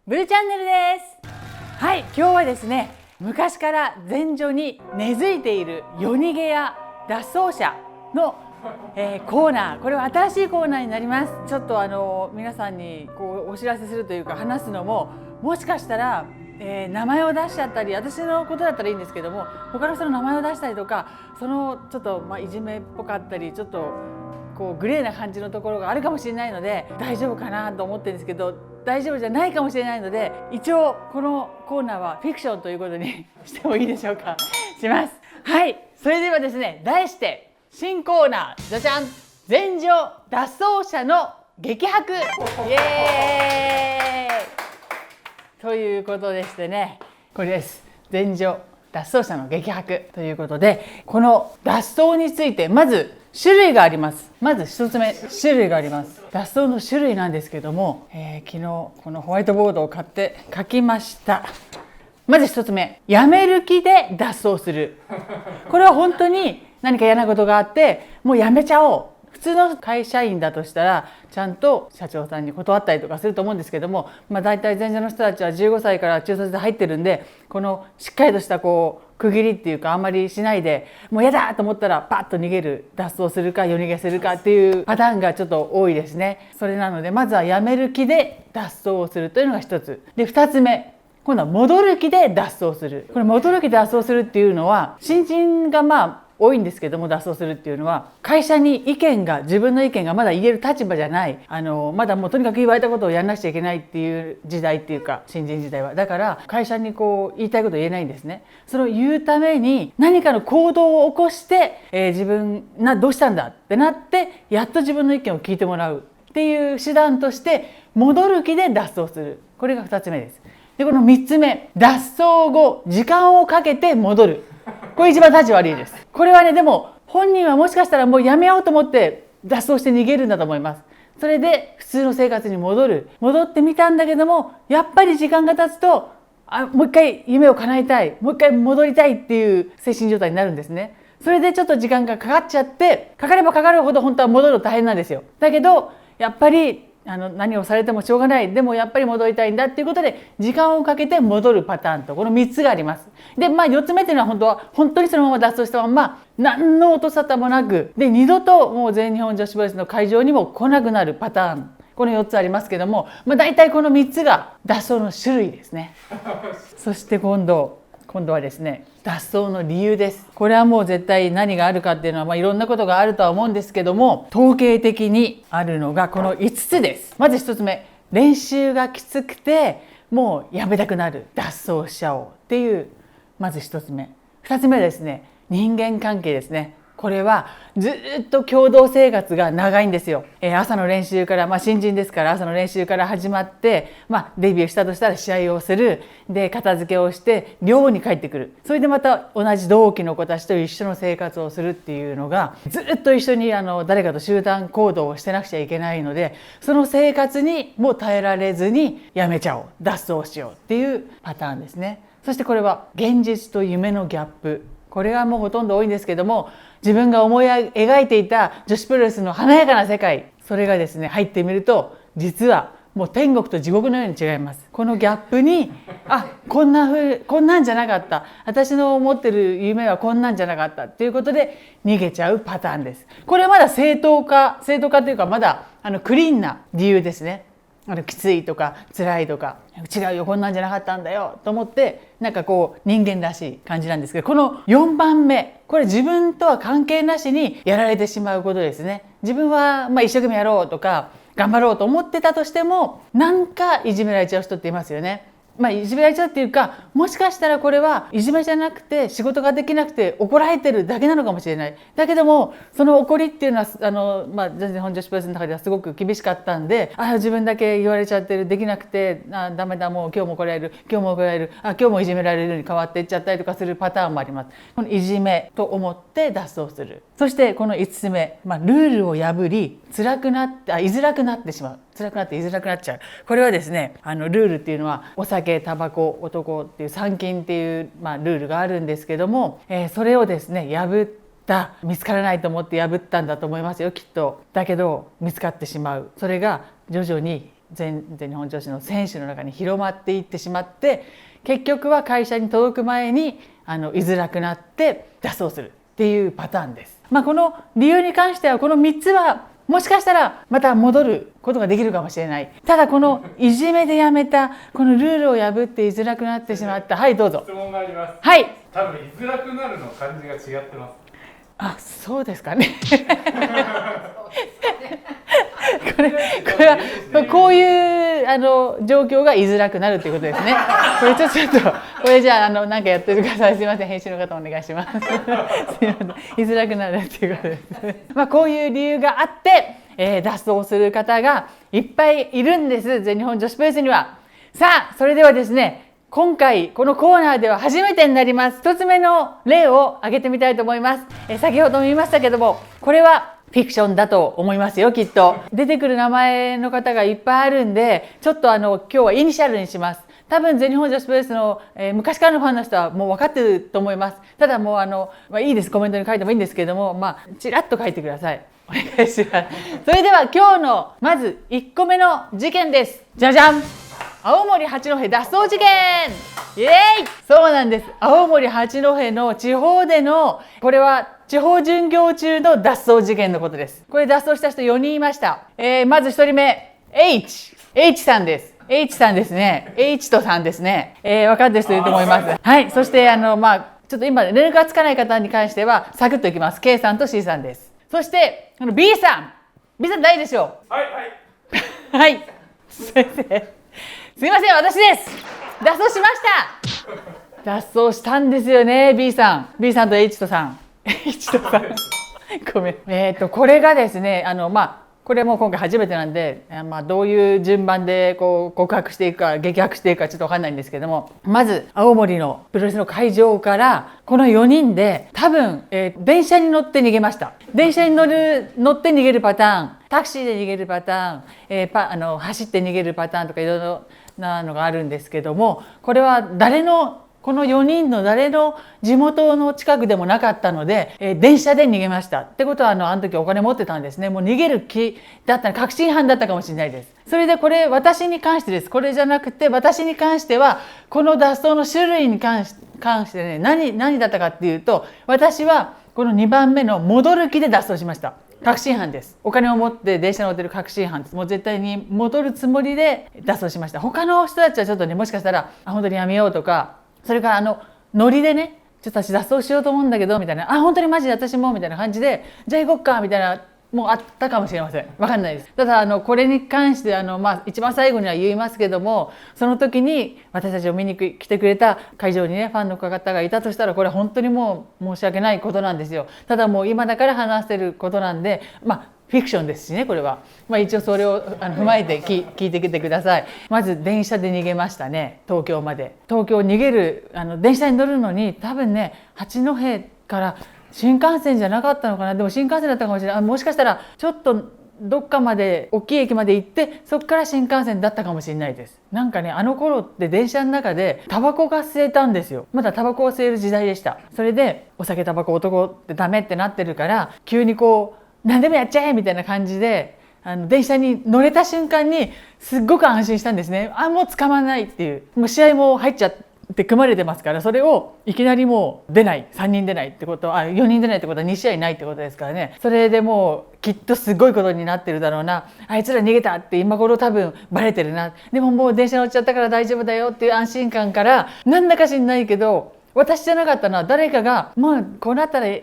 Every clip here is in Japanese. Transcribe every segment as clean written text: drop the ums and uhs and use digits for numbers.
ブルチャンネルです。はい、今日はですね、昔から前所に根付いている夜逃げや脱走者の、コーナー、これは新しいコーナーになります。ちょっと皆さんにこうお知らせするというか話すのももしかしたら、名前を出しちゃったり、私のことだったらいいんですけども、他の人の名前を出したりとか、そのちょっといじめっぽかったり、ちょっとこうグレーな感じのところがあるかもしれないので、大丈夫かなと思ってるんですけど、大丈夫じゃないかもしれないので、一応このコーナーはフィクションということにしてもいいでしょうか。します。はい、それではですね、題して新コーナー、じゃじゃん、前所脱走者の激白、イエーイということでしてね、これです。前所脱走者の激白ということで、この脱走についてまず種類があります。まず一つ目、種類があります。脱走の種類なんですけども、昨日このホワイトボードを買って書きました。まず一つ目、やめる気で脱走する。これは本当に何か嫌なことがあってもうやめちゃおう。普通の会社員だとしたらちゃんと社長さんに断ったりとかすると思うんですけども、大体前者の人たちは15歳から中卒で入ってるんで、このしっかりとした区切りっていうか、あんまりしないで、もう嫌だと思ったらパッと逃げる、脱走するか夜逃げするかっていうパターンがちょっと多いですね。それなのでまずはやめる気で脱走をするというのが一つで、二つ目、今度は戻る気で脱走する。これ戻る気で脱走するっていうのは、新人が多いんですけども、脱走するっていうのは会社に自分の意見がまだ言える立場じゃない、まだもうとにかく言われたことをやらなくちゃいけないっていう時代っていうか、新人時代はだから会社に言いたいことを言えないんですね。それを言うために何かの行動を起こして、自分どうしたんだってなってやっと自分の意見を聞いてもらうっていう手段として戻る気で脱走する。これが2つ目です。で、この3つ目、脱走後時間をかけて戻る。これ一番立ち悪いです。これはね、でも本人はもしかしたらもうやめようと思って脱走して逃げるんだと思います。それで普通の生活に戻ってみたんだけども、やっぱり時間が経つともう一回夢を叶えたい、もう一回戻りたいっていう精神状態になるんですね。それでちょっと時間がかかっちゃって、かかればかかるほど本当は戻るの大変なんですよ。だけどやっぱり何をされてもしょうがない、でもやっぱり戻りたいんだっていうことで時間をかけて戻るパターンと、この3つがあります。で、4つ目っていうのは本当にそのまま脱走したまま何の音沙汰もなくで、二度ともう全日本女子プロレスの会場にも来なくなるパターン、この4つありますけども、大体この3つが脱走の種類ですね。そして今度はですね、脱走の理由です。これはもう絶対何があるかっていうのは、いろんなことがあるとは思うんですけども、統計的にあるのがこの5つです。まず1つ目、練習がきつくてもうやめたくなる、脱走しちゃおうっていう、まず1つ目。2つ目はですね、人間関係ですね。これはずっと共同生活が長いんですよ。朝の練習から、新人ですから朝の練習から始まって、デビューしたとしたら試合をする、で片付けをして寮に帰ってくる、それでまた同じ同期の子たちと一緒の生活をするっていうのが、ずっと一緒に誰かと集団行動をしてなくちゃいけないので、その生活にもう耐えられずにやめちゃおう、脱走しようっていうパターンですね。そしてこれは現実と夢のギャップ、これがもうほとんど多いんですけども、自分が思い描いていた女子プロレスの華やかな世界、それがですね入ってみると、実はもう天国と地獄のように違います。このギャップにこんなんじゃなかった、私の思ってる夢はこんなんじゃなかったっていうことで逃げちゃうパターンです。これはまだ正当化というか、まだクリーンな理由ですね。きついとか辛いとか、違うよ、こんなんじゃなかったんだよと思って、人間らしい感じなんですけど、この4番目、これ自分とは関係なしにやられてしまうことですね。自分は一生懸命やろうとか頑張ろうと思ってたとしても、なんかいじめられちゃう人っていますよね。いじめられちゃうっていうか、もしかしたらこれはいじめじゃなくて仕事ができなくて怒られてるだけなのかもしれない。だけどもその怒りっていうのは全然本女子プロレスの中ではすごく厳しかったんで、自分だけ言われちゃってる、できなくてダメだ、もう今日も怒られる、今日も怒られる、今日もいじめられるに変わっていっちゃったりとかするパターンもあります。このいじめと思って脱走する。そしてこの5つ目、ルールを破り居づらくなってしまう。辛くなって居づらくなっちゃう。これはですね、ルールっていうのはお酒、タバコ、男っていう3禁っていう、ルールがあるんですけども、それをですね破った見つからないと思って破ったんだと思いますよ、きっと。だけど見つかってしまう。それが徐々に全日本女子の選手の中に広まっていってしまって、結局は会社に届く前に居づらくなって脱走するっていうパターンです。この理由に関してはこの3つはもしかしたらまた戻ることができるかもしれない。ただこのいじめでやめた、このルールを破って居づらくなってしまった。はい、どうぞ。質問があります。はい。多分居づらくなるの漢字が違ってます。あ、そうですかね。これはこういう状況が居づらくなるということですね。これちょっとこれじゃあなんかやってください。すみません、編集の方お願いします。すみません、居づらくなるっていうことです。こういう理由があって、脱走する方がいっぱいいるんです。全日本女子プロレスには。さあ、それではですね、今回このコーナーでは初めてになります。一つ目の例を挙げてみたいと思います。先ほども言いましたけども、これはフィクションだと思いますよ、きっと。出てくる名前の方がいっぱいあるんで、ちょっと今日はイニシャルにします。多分全日本女子プロレスの、昔からのファンの人はもう分かってると思います。ただもういいです、コメントに書いてもいいんですけども、ちらっと書いてください。お願いします。それでは今日のまず1個目の事件です。じゃじゃん。青森八戸脱走事件。イエーイ。そうなんです。青森八戸の地方での、これは地方巡業中の脱走事件のことです。これ脱走した人4人いました。まず1人目 H さんです。H さんですね。H とさんですね。分かってる人いると思います。はい。そしてちょっと今連絡がつかない方に関してはサクッといきます。K さんと C さんです。そしてB さん誰でしょう。はいはい。先生、すみません、私です。脱走しました。脱走したんですよね、B さんと H とさん。H とさん。ごめん。これがですね、これはもう今回初めてなんで、どういう順番でこう告白していくか、激白していくかちょっと分かんないんですけども、まず青森のプロレスの会場からこの4人で多分、電車に乗って逃げました。電車に乗って逃げるパターン、タクシーで逃げるパターン、走って逃げるパターンとかいろいろなのがあるんですけども、これはこの4人の誰の地元の近くでもなかったので、電車で逃げました。ってことはあの時お金持ってたんですね。もう逃げる気だったら確信犯だったかもしれないです。それでこれ私に関してです。これじゃなくて私に関してはこの脱走の種類に関してね、何だったかっていうと、私はこの2番目の戻る気で脱走しました。確信犯です。お金を持って電車に乗ってる確信犯です。もう絶対に戻るつもりで脱走しました。他の人たちはちょっとね、もしかしたら本当にやめようとか、それからノリでね、ちょっと私脱走しようと思うんだけどみたいな、本当にマジで私もみたいな感じで、じゃあ行こっかみたいな、もうあったかもしれません。わかんないです。ただこれに関して一番最後には言いますけども、その時に私たちを見に来てくれた会場にね、ファンの方がいたとしたら、これは本当にもう申し訳ないことなんですよ。ただもう今だから話せることなんで、フィクションですしね、これは。一応それを踏まえて聞いてきてください。まず電車で逃げましたね、東京まで。東京逃げる電車に乗るのに多分ね、八戸から新幹線じゃなかったのかな。でも新幹線だったかもしれない。もしかしたらちょっとどっかまで大きい駅まで行って、そこから新幹線だったかもしれないです。なんかね、あの頃って電車の中でタバコが吸えたんですよ。まだタバコを吸える時代でした。それでお酒タバコ男ってダメってなってるから、急にこう何でもやっちゃえみたいな感じで電車に乗れた瞬間にすっごく安心したんですね。もう捕まらないっていう、もう試合も入っちゃって組まれてますから、それをいきなりもう出ない、3人出ないってことは4人出ないってことは2試合ないってことですからね。それでもうきっとすごいことになってるだろうな、あいつら逃げたって今頃多分バレてるな、でももう電車乗っちゃったから大丈夫だよっていう安心感から、なんだか知んないけど私じゃなかったのは誰かがもうこうなったらや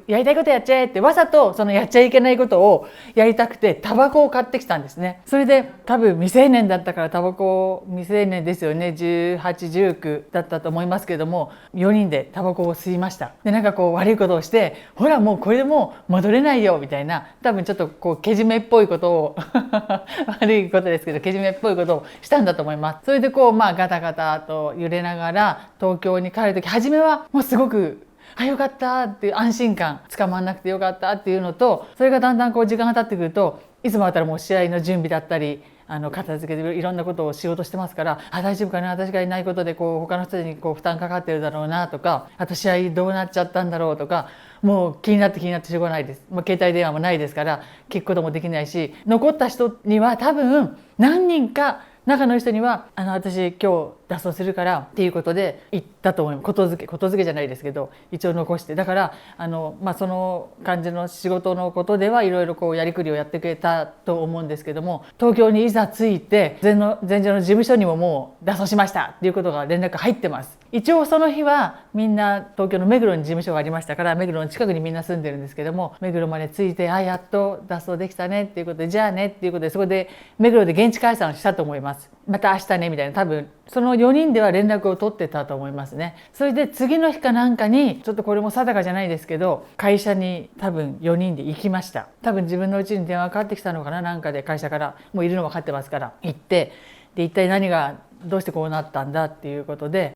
りたいことやっちゃえって、わざとそのやっちゃいけないことをやりたくてタバコを買ってきたんですね。それで多分未成年だったから、タバコ未成年ですよね、18、19だったと思いますけども、4人でタバコを吸いました。でなんかこう悪いことをして、ほらもうこれでもう戻れないよみたいな、多分ちょっとこうけじめっぽいことを悪いことですけどけじめっぽいことをしたんだと思います。それでこうガタガタと揺れながら東京に帰る時、初めはもうすごくよかったっていう安心感、捕まんなくてよかったっていうのと、それがだんだんこう時間が経ってくると、いつもだったらもう試合の準備だったり片付けでいろんなことをしようとしてますから、大丈夫かな、私がいないことでこう他の人にこう負担かかってるだろうなとか、あと試合どうなっちゃったんだろうとか、もう気になってしょうがないです。もう携帯電話もないですから聞くこともできないし、残った人には多分何人か中の人には私今日脱走するからっていうことで言ったと思います。ことづけじゃないですけど一応残して、だからその感じの仕事のことではいろいろこうやりくりをやってくれたと思うんですけども、東京にいざ着いて前場の事務所にももう脱走しましたっていうことが連絡入ってます。一応その日はみんな東京の目黒に事務所がありましたから、目黒の近くにみんな住んでるんですけども、目黒まで着いてやっと脱走できたねっていうことで、じゃあねっていうことでそこで目黒で現地解散したと思います。また明日ねみたいな、多分その4人では連絡を取ってたと思いますね。それで次の日かなんかにちょっとこれも定かじゃないですけど会社に多分4人で行きました。多分自分の家に電話がかかってきたのかな、なんかで会社からもういるの分かってますから行って、で一体何がどうしてこうなったんだっていうことで。